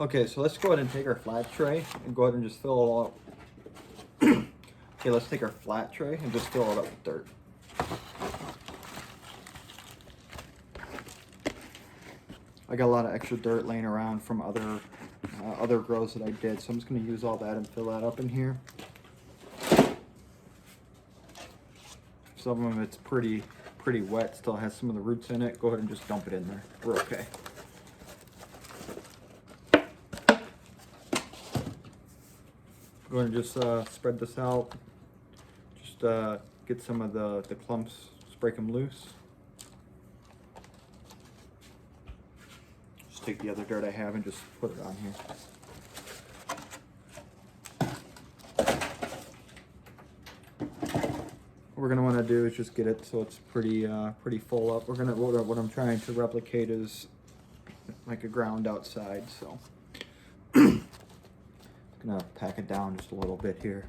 Okay, so let's go ahead and take our flat tray and go ahead and just fill it all up. Okay, let's take our flat tray and just fill it up with dirt. I got a lot of extra dirt laying around from other grows that I did, so I'm just going to use all that and fill that up in here. Some of them it's pretty wet, still has some of the roots in it. Go ahead and just dump it in there. We're okay. Go ahead and just spread this out. Just get some of the clumps, just break them loose. Just take the other dirt I have and just put it on here. What we're gonna want to do is just get it so it's pretty full up. What I'm trying to replicate is like a ground outside, so gonna pack it down just a little bit here.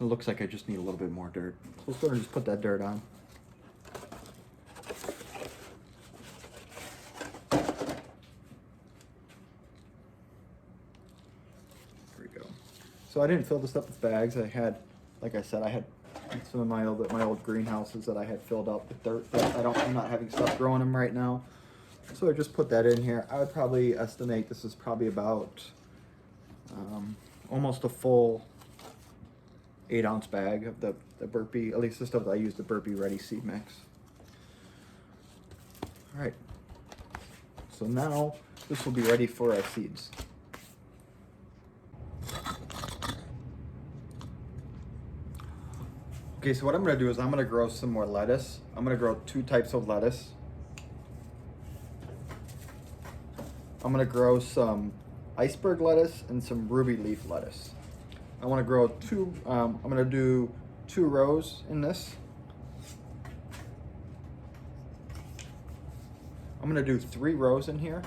It looks like I just need a little bit more dirt. So let's go ahead and just put that dirt on. There we go. So I didn't fill this up with bags. I had, like I said, I had some of my old greenhouses that I had filled up with dirt, but I'm not having stuff growing them right now. So I just put that in here. I would probably estimate this is probably about almost a full 8-ounce bag of the Burpee, at least the stuff that I use, the Burpee Ready Seed Mix. All right, so now this will be ready for our seeds. Okay, so what I'm gonna do is I'm gonna grow some more lettuce. I'm gonna grow 2 types of lettuce. I'm gonna grow some iceberg lettuce and some ruby leaf lettuce. I wanna grow I'm gonna do 2 rows in this. I'm gonna do 3 rows in here.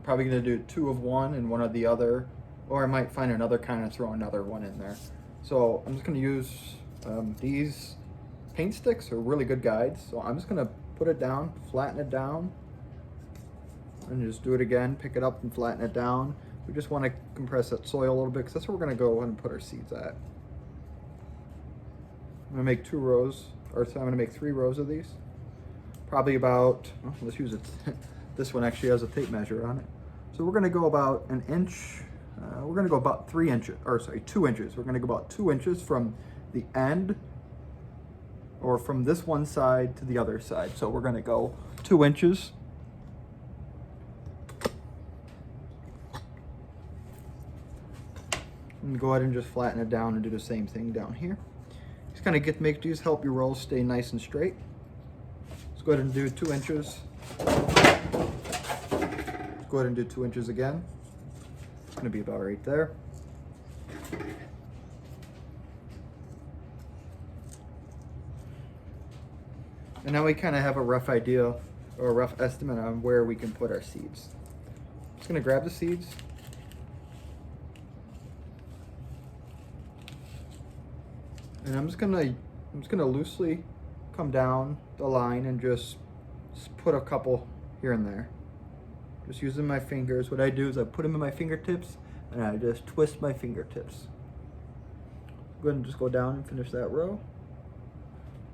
Probably gonna do 2 of one and 1 of the other, or I might find another kind and throw another one in there. So I'm just gonna use these paint sticks are really good guides. So I'm just gonna put it down, flatten it down, and just do it again, pick it up and flatten it down. We just want to compress that soil a little bit because that's where we're going to go and put our seeds at. I'm going to make 2 rows, or so I'm going to make 3 rows of these. Probably about, well, let's use it. This one actually has a tape measure on it. So we're going to go about an inch, we're going to go about 3 inches, or sorry, 2 inches. We're going to go about 2 inches from the end, or from this one side to the other side. So we're going to go 2 inches. And go ahead and just flatten it down and do the same thing down here. Just kind of make these help your rolls stay nice and straight. Let's go ahead and do 2 inches. Let's go ahead and do 2 inches again. It's going to be about right there. And now we kind of have a rough idea or a rough estimate on where we can put our seeds. I'm just going to grab the seeds. And I'm just gonna loosely come down the line and just put a couple here and there. Just using my fingers. What I do is I put them in my fingertips and I just twist my fingertips. Go ahead and just go down and finish that row.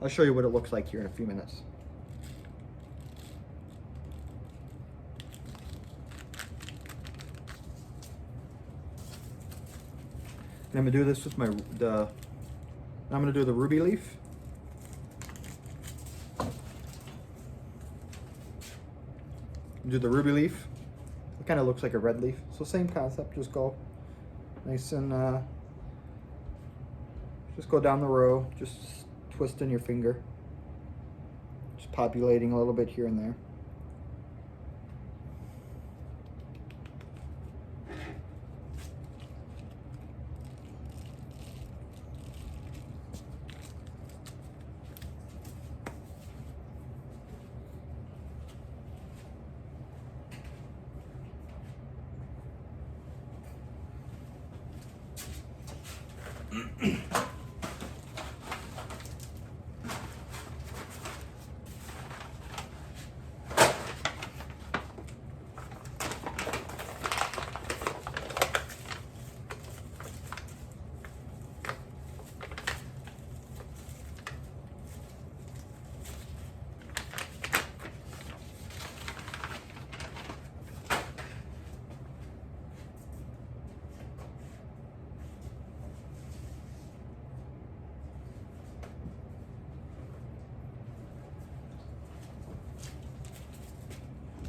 I'll show you what it looks like here in a few minutes. And I'm gonna do this with I'm going to do the ruby leaf. Do the ruby leaf. It kind of looks like a red leaf. So same concept, just go nice and just go down the row, just twisting your finger. Just populating a little bit here and there.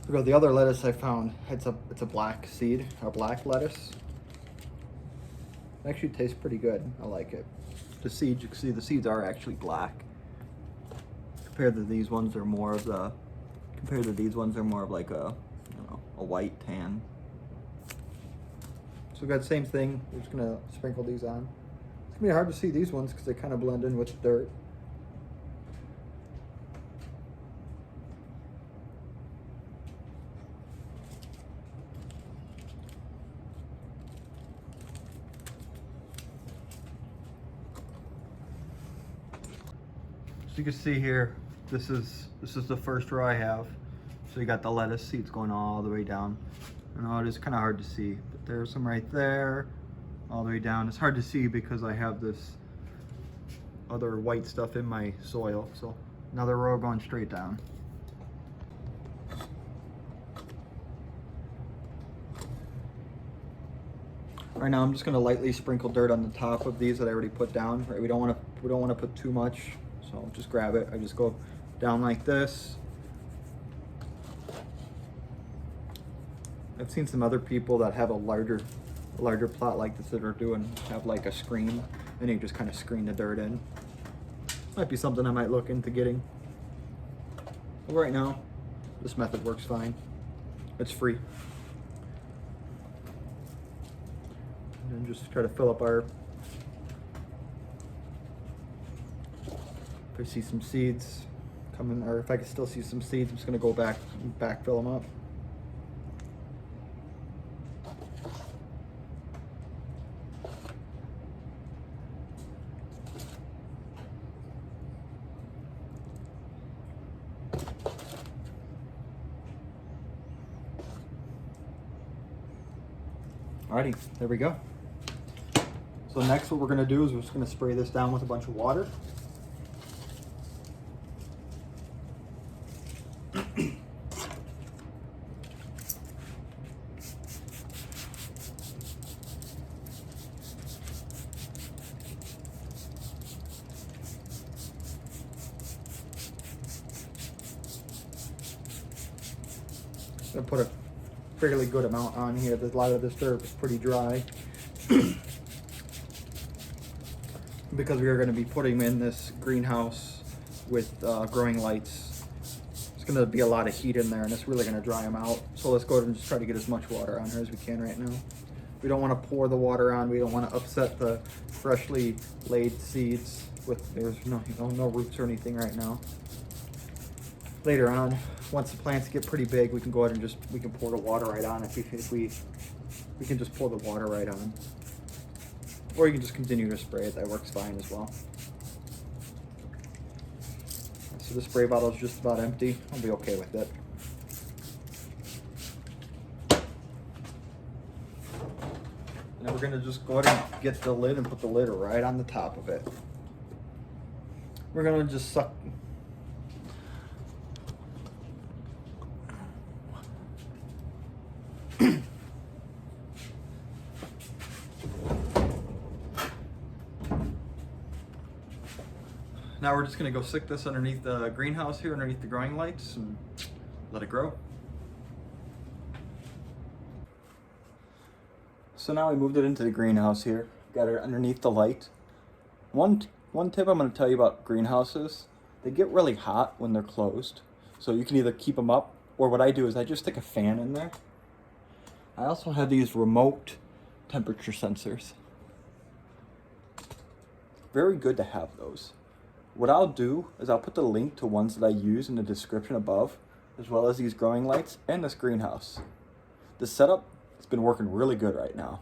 We got the other lettuce I found. It's a black seed, a black lettuce. It actually tastes pretty good. I like it. The seeds, you can see the seeds are actually black. Compared to these ones, they're more of the. Compared to these ones, they're more of like a, you know, a white tan. So we got the same thing. We're just gonna sprinkle these on. It's gonna be hard to see these ones because they kind of blend in with the dirt. So you can see here, this is the first row I have. So you got the lettuce seeds going all the way down. I know it is kind of hard to see, but there's some right there, all the way down. It's hard to see because I have this other white stuff in my soil. So another row going straight down. Right now I'm just gonna lightly sprinkle dirt on the top of these that I already put down. Right, we don't want to put too much. So just grab it. I just go down like this. I've seen some other people that have a larger plot like this that are have like a screen, and you just kind of screen the dirt in. Might be something I might look into getting. But right now, this method works fine. It's free. And then just try to fill up our. If I see some seeds coming, or if I can still see some seeds, I'm just gonna go back and backfill them up. Alrighty, there we go. So next what we're gonna do is we're just gonna spray this down with a bunch of water. I'm gonna put a fairly good amount on here. A lot of this dirt is pretty dry. Because we are going to be putting in this greenhouse with growing lights, it's going to be a lot of heat in there, and it's really going to dry them out. So let's go ahead and just try to get as much water on here as we can right now. We don't want to pour the water on. We don't want to upset the freshly laid seeds. There's no roots or anything right now. Later on, once the plants get pretty big, we can go ahead and we can pour the water right on. If we can just pour the water right on. Or you can just continue to spray it. That works fine as well. So the spray bottle is just about empty. I'll be okay with it. Now we're gonna just go ahead and get the lid and put the lid right on the top of it. We're gonna just suck. Now we're just gonna go stick this underneath the greenhouse here, underneath the growing lights, and let it grow. So now we moved it into the greenhouse here. Got it underneath the light. One tip I'm gonna tell you about greenhouses, they get really hot when they're closed. So you can either keep them up, or what I do is I just stick a fan in there. I also have these remote temperature sensors. Very good to have those. What I'll do is I'll put the link to ones that I use in the description above, as well as these growing lights and this greenhouse. The setup has been working really good right now.